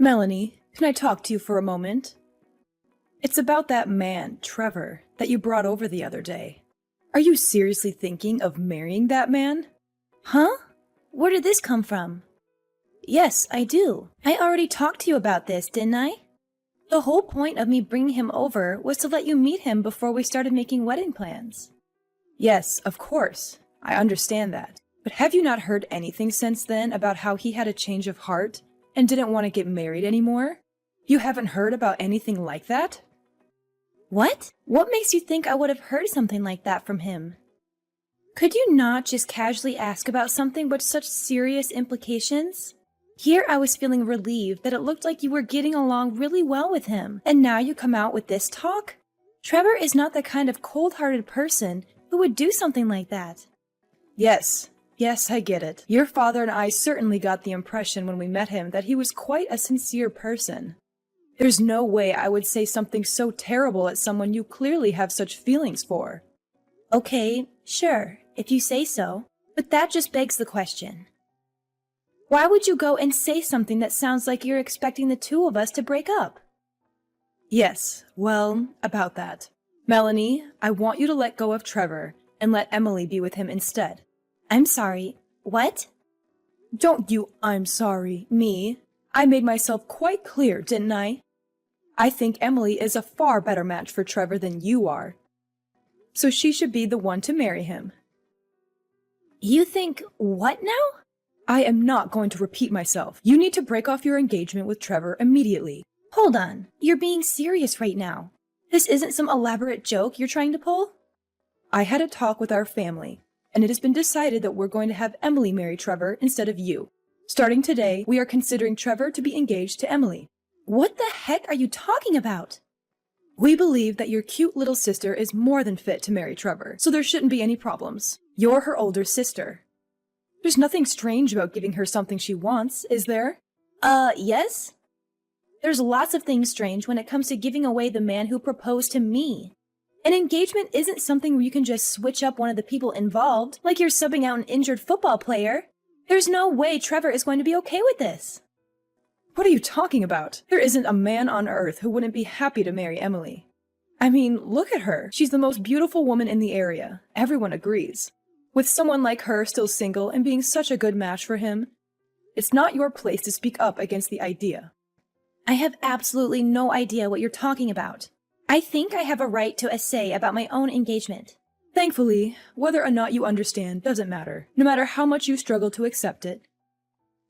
Melanie, can I talk to you for a moment? It's about that man, Trevor, that you brought over the other day. Are you seriously thinking of marrying that man? Huh? Where did this come from? Yes, I do. I already talked to you about this, didn't I? The whole point of me bringing him over was to let you meet him before we started making wedding plans. Yes, of course. I understand that. But have you not heard anything since then about how he had a change of heart and didn't want to get married anymore? You haven't heard about anything like that? What? What makes you think I would have heard something like that from him? Could you not just casually ask about something with such serious implications? Here I was feeling relieved that it looked like you were getting along really well with him, and now you come out with this talk? Trevor is not the kind of cold-hearted person who would do something like that. Yes, I get it. Your father and I certainly got the impression when we met him that he was quite a sincere person. There's no way I would say something so terrible at someone you clearly have such feelings for. Okay, sure, if you say so, but that just begs the question. Why would you go and say something that sounds like you're expecting the two of us to break up? Yes, well, about that. Melanie, I want you to let go of Trevor and let Emily be with him instead. I'm sorry, what? Don't you I'm sorry, me. I made myself quite clear, didn't I? I think Emily is a far better match for Trevor than you are. So she should be the one to marry him. You think what now? I am not going to repeat myself. You need to break off your engagement with Trevor immediately. Hold on, you're being serious right now. This isn't some elaborate joke you're trying to pull? I had a talk with our family, and it has been decided that we're going to have Emily marry Trevor instead of you. Starting today, we are considering Trevor to be engaged to Emily. What the heck are you talking about? We believe that your cute little sister is more than fit to marry Trevor, so there shouldn't be any problems. You're her older sister. There's nothing strange about giving her something she wants, is there? Yes? There's lots of things strange when it comes to giving away the man who proposed to me. An engagement isn't something where you can just switch up one of the people involved, like you're subbing out an injured football player. There's no way Trevor is going to be okay with this. What are you talking about? There isn't a man on earth who wouldn't be happy to marry Emily. I mean, look at her. She's the most beautiful woman in the area. Everyone agrees. With someone like her still single and being such a good match for him, it's not your place to speak up against the idea. I have absolutely no idea what you're talking about. I think I have a right to a say about my own engagement. Thankfully, whether or not you understand doesn't matter, no matter how much you struggle to accept it.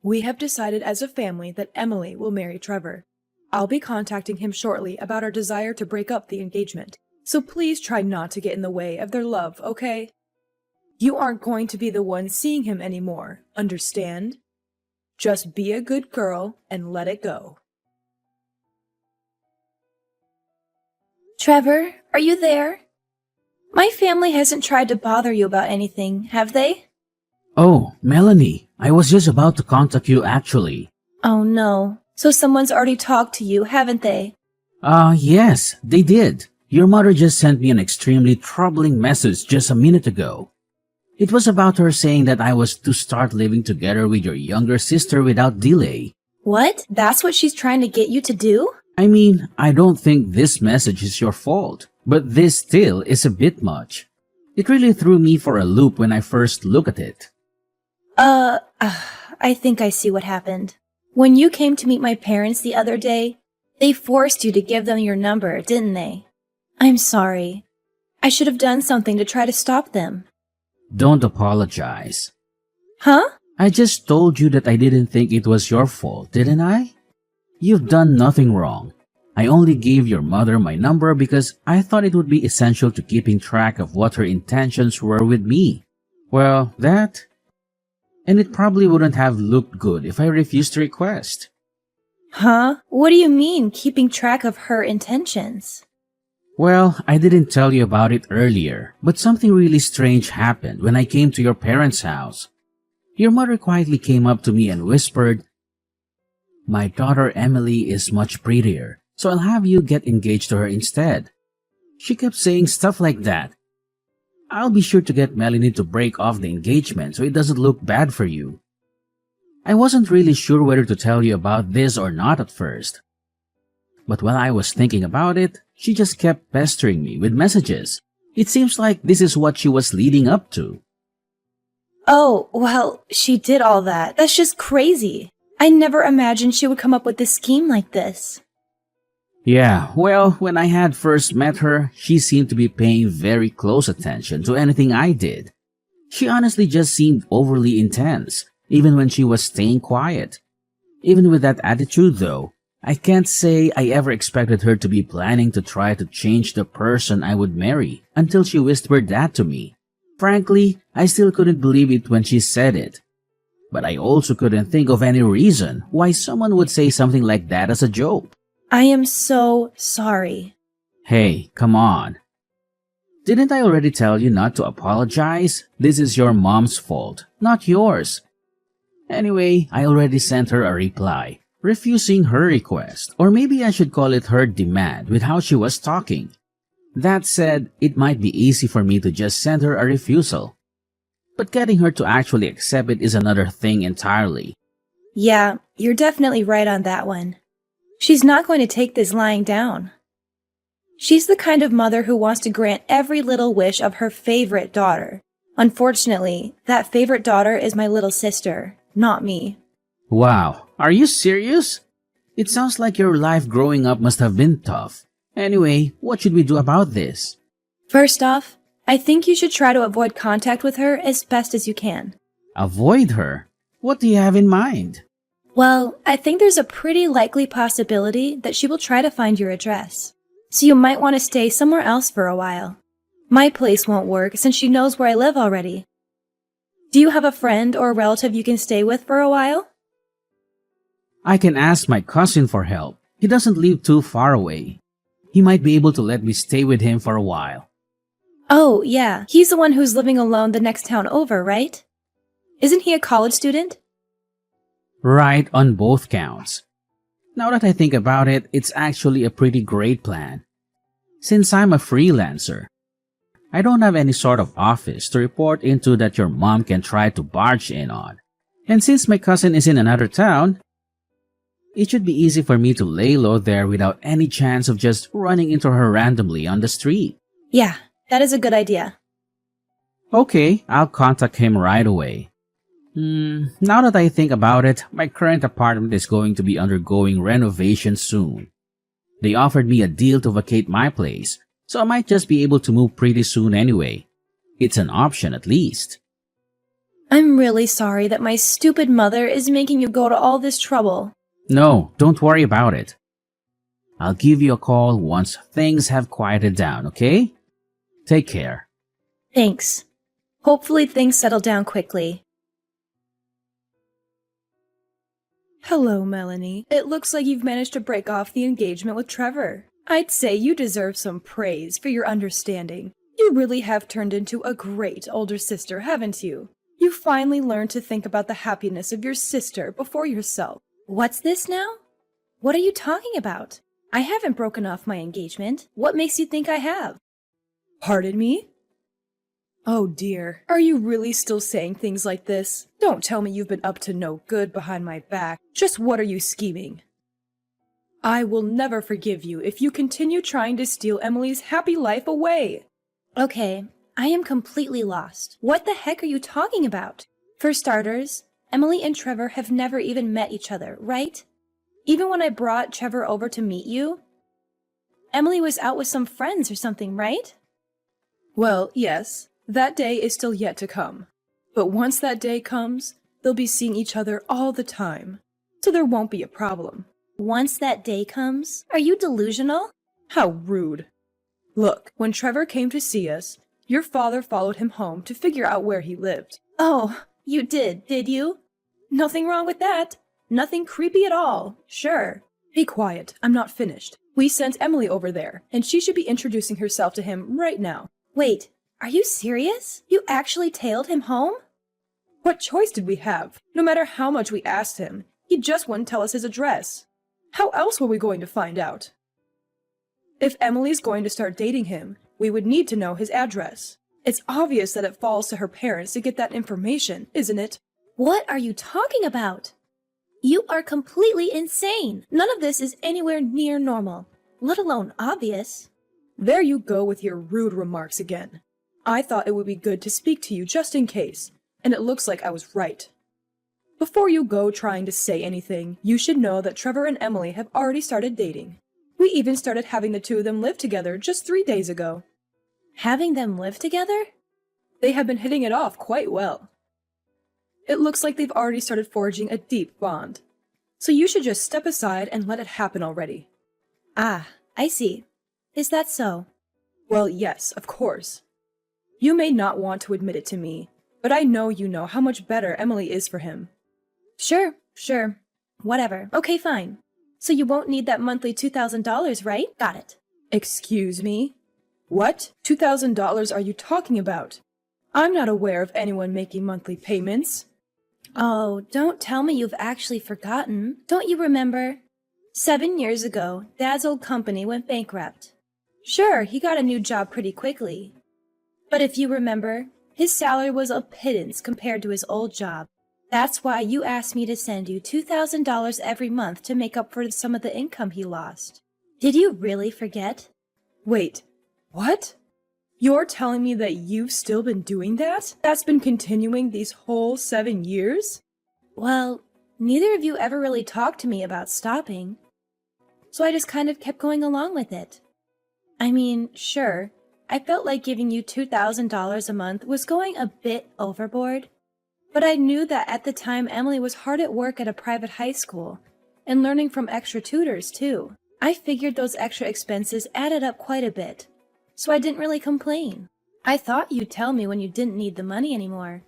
We have decided as a family that Emily will marry Trevor. I'll be contacting him shortly about our desire to break up the engagement, so please try not to get in the way of their love, okay? You aren't going to be the one seeing him anymore, understand? Just be a good girl and let it go. Trevor, are you there? My family hasn't tried to bother you about anything, have they? Oh, Melanie, I was just about to contact you actually. Oh no, so someone's already talked to you, haven't they? Yes, they did. Your mother just sent me an extremely troubling message just a minute ago. It was about her saying that I was to start living together with your younger sister without delay. What? That's what she's trying to get you to do? I mean, I don't think this message is your fault, but this still is a bit much. It really threw me for a loop when I first looked at it. I think I see what happened. When you came to meet my parents the other day, they forced you to give them your number, didn't they? I'm sorry. I should have done something to try to stop them. Don't apologize. Huh? I just told you that I didn't think it was your fault, didn't I? You've done nothing wrong. I only gave your mother my number because I thought it would be essential to keeping track of what her intentions were with me. Well, that... And it probably wouldn't have looked good if I refused the request. Huh? What do you mean, keeping track of her intentions? Well, I didn't tell you about it earlier, but something really strange happened when I came to your parents' house. Your mother quietly came up to me and whispered, "My daughter Emily is much prettier, so I'll have you get engaged to her instead." She kept saying stuff like that. I'll be sure to get Melanie to break off the engagement so it doesn't look bad for you. I wasn't really sure whether to tell you about this or not at first. But while I was thinking about it, she just kept pestering me with messages. It seems like this is what she was leading up to. Oh, well, she did all that. That's just crazy. I never imagined she would come up with this scheme like this. Yeah, well, when I had first met her, she seemed to be paying very close attention to anything I did. She honestly just seemed overly intense, even when she was staying quiet. Even with that attitude though, I can't say I ever expected her to be planning to try to change the person I would marry until she whispered that to me. Frankly, I still couldn't believe it when she said it. But I also couldn't think of any reason why someone would say something like that as a joke. I am so sorry. Hey, come on. Didn't I already tell you not to apologize? This is your mom's fault, not yours. Anyway, I already sent her a reply, refusing her request, or maybe I should call it her demand with how she was talking. That said, it might be easy for me to just send her a refusal. But getting her to actually accept it is another thing entirely. Yeah, you're definitely right on that one. She's not going to take this lying down. She's the kind of mother who wants to grant every little wish of her favorite daughter. Unfortunately, that favorite daughter is my little sister, not me. Wow, are you serious? It sounds like your life growing up must have been tough. Anyway, what should we do about this? First off, I think you should try to avoid contact with her as best as you can. Avoid her? What do you have in mind? Well, I think there's a pretty likely possibility that she will try to find your address. So you might want to stay somewhere else for a while. My place won't work since she knows where I live already. Do you have a friend or a relative you can stay with for a while? I can ask my cousin for help. He doesn't live too far away. He might be able to let me stay with him for a while. Oh, yeah. He's the one who's living alone the next town over, right? Isn't he a college student? Right on both counts. Now that I think about it, it's actually a pretty great plan. Since I'm a freelancer, I don't have any sort of office to report into that your mom can try to barge in on. And since my cousin is in another town, it should be easy for me to lay low there without any chance of just running into her randomly on the street. Yeah, that is a good idea. Okay, I'll contact him right away. Now that I think about it, my current apartment is going to be undergoing renovation soon. They offered me a deal to vacate my place, so I might just be able to move pretty soon anyway. It's an option at least. I'm really sorry that my stupid mother is making you go to all this trouble. No, don't worry about it. I'll give you a call once things have quieted down, okay? Take care. Thanks. Hopefully things settle down quickly. Hello, Melanie. It looks like you've managed to break off the engagement with Trevor. I'd say you deserve some praise for your understanding. You really have turned into a great older sister, haven't you? You finally learned to think about the happiness of your sister before yourself. What's this now? What are you talking about? I haven't broken off my engagement. What makes you think I have? Pardon me? Oh dear, are you really still saying things like this? Don't tell me you've been up to no good behind my back. Just what are you scheming? I will never forgive you if you continue trying to steal Emily's happy life away. Okay, I am completely lost. What the heck are you talking about? For starters, Emily and Trevor have never even met each other, right? Even when I brought Trevor over to meet you, Emily was out with some friends or something, right? Well, yes, that day is still yet to come. But once that day comes, they'll be seeing each other all the time, so there won't be a problem. Once that day comes? Are you delusional? How rude. Look, when Trevor came to see us, your father followed him home to figure out where he lived. Oh, you did you? Nothing wrong with that. Nothing creepy at all. Sure. Be quiet. I'm not finished. We sent Emily over there, and she should be introducing herself to him right now. Wait, are you serious? You actually tailed him home? What choice did we have? No matter how much we asked him, he just wouldn't tell us his address. How else were we going to find out? If Emily's going to start dating him, we would need to know his address. It's obvious that it falls to her parents to get that information, isn't it? What are you talking about? You are completely insane. None of this is anywhere near normal, let alone obvious. There you go with your rude remarks again. I thought it would be good to speak to you just in case, and it looks like I was right. Before you go trying to say anything, you should know that Trevor and Emily have already started dating. We even started having the two of them live together just 3 days ago. Having them live together? They have been hitting it off quite well. It looks like they've already started forging a deep bond. So you should just step aside and let it happen already. Ah, I see. Is that so? Well, yes, of course. You may not want to admit it to me, but I know you know how much better Emily is for him. Sure. Whatever. Okay, fine. So you won't need that monthly $2,000, right? Got it. Excuse me? What $2,000 are you talking about? I'm not aware of anyone making monthly payments. Oh, don't tell me you've actually forgotten. Don't you remember? 7 years ago, Dad's old company went bankrupt. Sure, he got a new job pretty quickly. But if you remember, his salary was a pittance compared to his old job. That's why you asked me to send you $2,000 every month to make up for some of the income he lost. Did you really forget? Wait, what? You're telling me that you've still been doing that? That's been continuing these whole 7 years? Well, neither of you ever really talked to me about stopping. So I just kind of kept going along with it. I mean, sure, I felt like giving you $2,000 a month was going a bit overboard. But I knew that at the time Emily was hard at work at a private high school, and learning from extra tutors too. I figured those extra expenses added up quite a bit, so I didn't really complain. I thought you'd tell me when you didn't need the money anymore.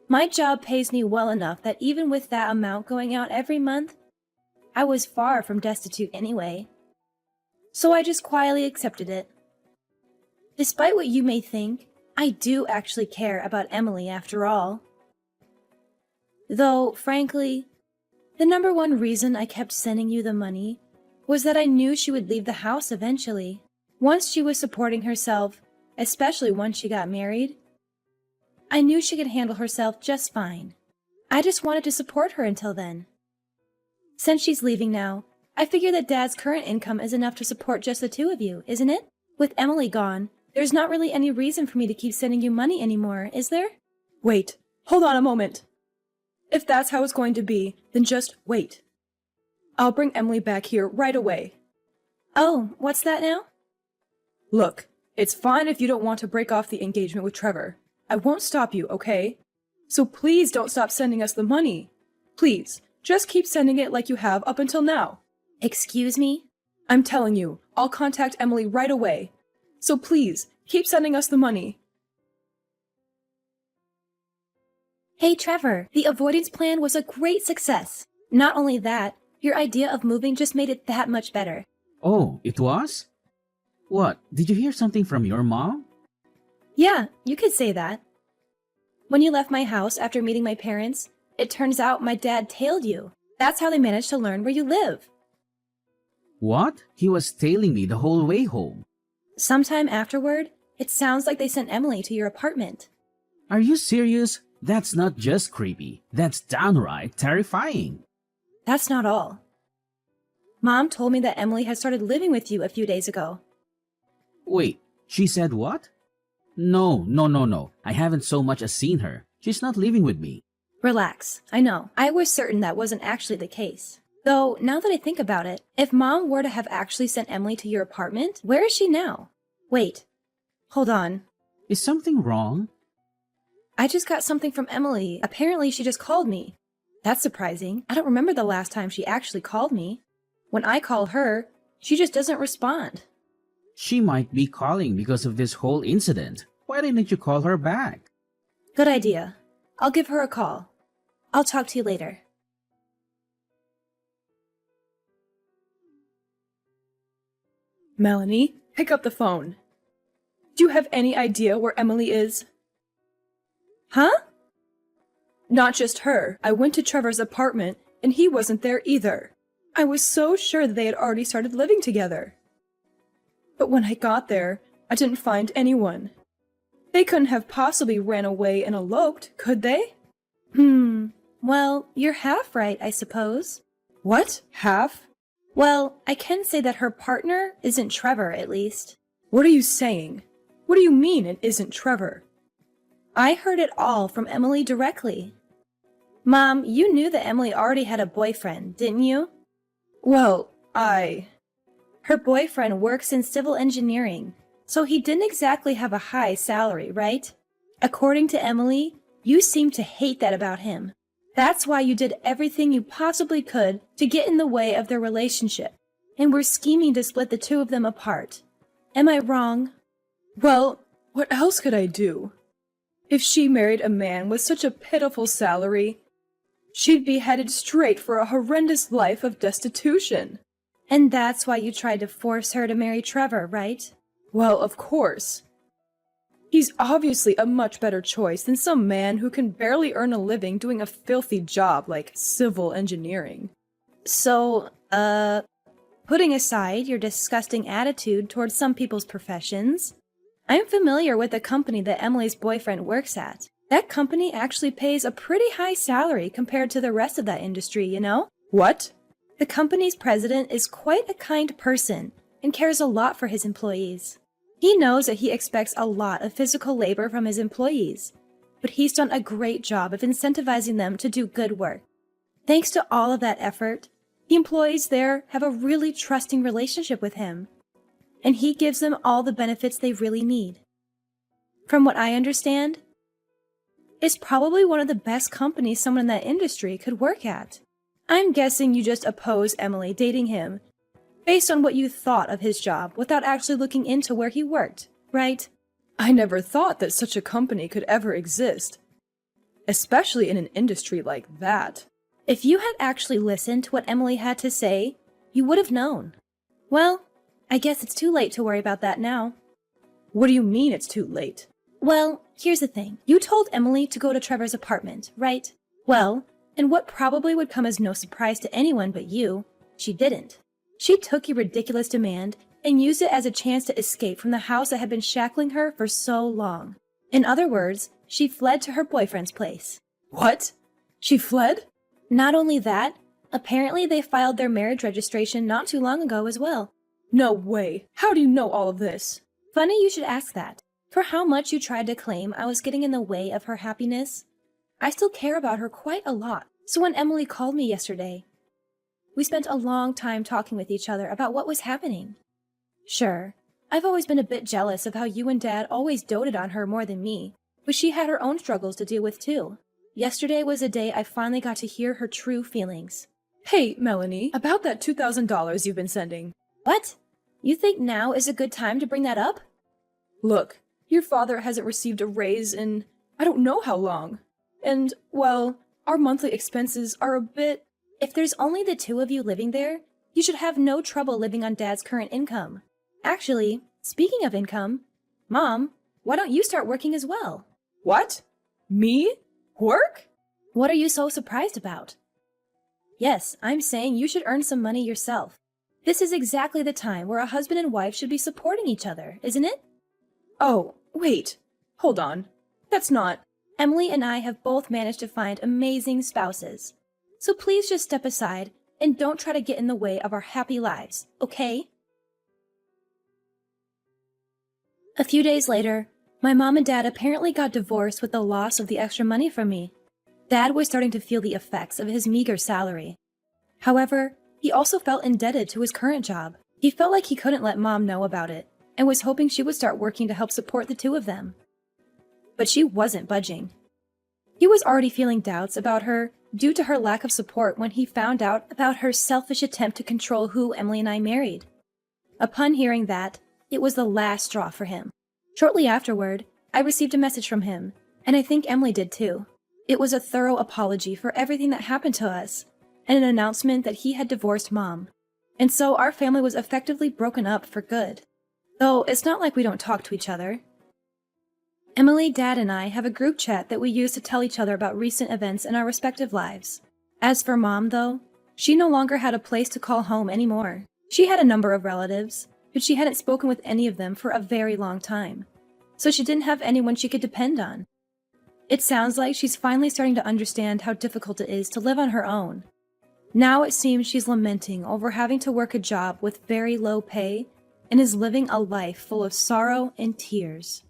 My job pays me well enough that even with that amount going out every month, I was far from destitute anyway. So I just quietly accepted it. Despite what you may think, I do actually care about Emily after all. Though, frankly, the number one reason I kept sending you the money was that I knew she would leave the house eventually. Once she was supporting herself, especially once she got married, I knew she could handle herself just fine. I just wanted to support her until then. Since she's leaving now, I figure that Dad's current income is enough to support just the two of you, isn't it? With Emily gone, there's not really any reason for me to keep sending you money anymore, is there? Wait, hold on a moment. If that's how it's going to be, then just wait. I'll bring Emily back here right away. Oh, what's that now? Look, it's fine if you don't want to break off the engagement with Trevor. I won't stop you, okay? So please don't stop sending us the money. Please, just keep sending it like you have up until now. Excuse me? I'm telling you, I'll contact Emily right away. So please, keep sending us the money. Hey Trevor, the avoidance plan was a great success. Not only that, your idea of moving just made it that much better. Oh, it was? What, did you hear something from your mom? Yeah, you could say that. When you left my house after meeting my parents, it turns out my dad tailed you. That's how they managed to learn where you live. What? He was tailing me the whole way home. Sometime afterward, it sounds like they sent Emily to your apartment. Are you serious? That's not just creepy. That's downright terrifying. That's not all. Mom told me that Emily had started living with you a few days ago. Wait, she said what? No. I haven't so much as seen her. She's not living with me. Relax. I know. I was certain that wasn't actually the case. Though, now that I think about it, if Mom were to have actually sent Emily to your apartment, where is she now? Wait. Hold on. Is something wrong? I just got something from Emily. Apparently, she just called me. That's surprising. I don't remember the last time she actually called me. When I call her, she just doesn't respond. She might be calling because of this whole incident. Why didn't you call her back? Good idea. I'll give her a call. I'll talk to you later. Melanie, pick up the phone. Do you have any idea where Emily is? Huh? Not just her. I went to Trevor's apartment, and he wasn't there either. I was so sure that they had already started living together. But when I got there, I didn't find anyone. They couldn't have possibly ran away and eloped, could they? Well, you're half right, I suppose. What? Half? Well, I can say that her partner isn't Trevor, at least. What are you saying? What do you mean it isn't Trevor? I heard it all from Emily directly. Mom, you knew that Emily already had a boyfriend, didn't you? Well, Her boyfriend works in civil engineering, so he didn't exactly have a high salary, right? According to Emily, you seem to hate that about him. That's why you did everything you possibly could to get in the way of their relationship, and were scheming to split the two of them apart. Am I wrong? Well, what else could I do? If she married a man with such a pitiful salary, she'd be headed straight for a horrendous life of destitution. And that's why you tried to force her to marry Trevor, right? Well, of course. He's obviously a much better choice than some man who can barely earn a living doing a filthy job like civil engineering. So, putting aside your disgusting attitude towards some people's professions, I'm familiar with the company that Emily's boyfriend works at. That company actually pays a pretty high salary compared to the rest of that industry, you know? What? The company's president is quite a kind person and cares a lot for his employees. He knows that he expects a lot of physical labor from his employees, but he's done a great job of incentivizing them to do good work. Thanks to all of that effort, the employees there have a really trusting relationship with him, and he gives them all the benefits they really need. From what I understand, it's probably one of the best companies someone in that industry could work at. I'm guessing you just oppose Emily dating him based on what you thought of his job without actually looking into where he worked, right? I never thought that such a company could ever exist, especially in an industry like that. If you had actually listened to what Emily had to say, you would have known. Well, I guess it's too late to worry about that now. What do you mean it's too late? Well, here's the thing. You told Emily to go to Trevor's apartment, right? Well, and what probably would come as no surprise to anyone but you, she didn't. She took your ridiculous demand and used it as a chance to escape from the house that had been shackling her for so long. In other words, she fled to her boyfriend's place. What? She fled? Not only that, apparently they filed their marriage registration not too long ago as well. No way. How do you know all of this? Funny you should ask that. For how much you tried to claim I was getting in the way of her happiness, I still care about her quite a lot. So when Emily called me yesterday, we spent a long time talking with each other about what was happening. Sure, I've always been a bit jealous of how you and Dad always doted on her more than me, but she had her own struggles to deal with too. Yesterday was the day I finally got to hear her true feelings. Hey, Melanie, about that $2,000 you've been sending. What? You think now is a good time to bring that up? Look, your father hasn't received a raise in I don't know how long. And, well, our monthly expenses are a bit... If there's only the two of you living there, you should have no trouble living on Dad's current income. Actually, speaking of income, Mom, why don't you start working as well? What? Me? Work? What are you so surprised about? Yes, I'm saying you should earn some money yourself. This is exactly the time where a husband and wife should be supporting each other, isn't it? Oh, wait. Hold on. That's not... Emily and I have both managed to find amazing spouses. So please just step aside and don't try to get in the way of our happy lives, okay? A few days later, my mom and Dad apparently got divorced with the loss of the extra money from me. Dad was starting to feel the effects of his meager salary. However, he also felt indebted to his current job. He felt like he couldn't let Mom know about it and was hoping she would start working to help support the two of them. But she wasn't budging. He was already feeling doubts about her due to her lack of support when he found out about her selfish attempt to control who Emily and I married. Upon hearing that, it was the last straw for him. Shortly afterward, I received a message from him, and I think Emily did too. It was a thorough apology for everything that happened to us, and an announcement that he had divorced Mom. And so our family was effectively broken up for good. Though it's not like we don't talk to each other. Emily, Dad, and I have a group chat that we use to tell each other about recent events in our respective lives. As for Mom, though, she no longer had a place to call home anymore. She had a number of relatives, but she hadn't spoken with any of them for a very long time, so she didn't have anyone she could depend on. It sounds like she's finally starting to understand how difficult it is to live on her own. Now it seems she's lamenting over having to work a job with very low pay and is living a life full of sorrow and tears.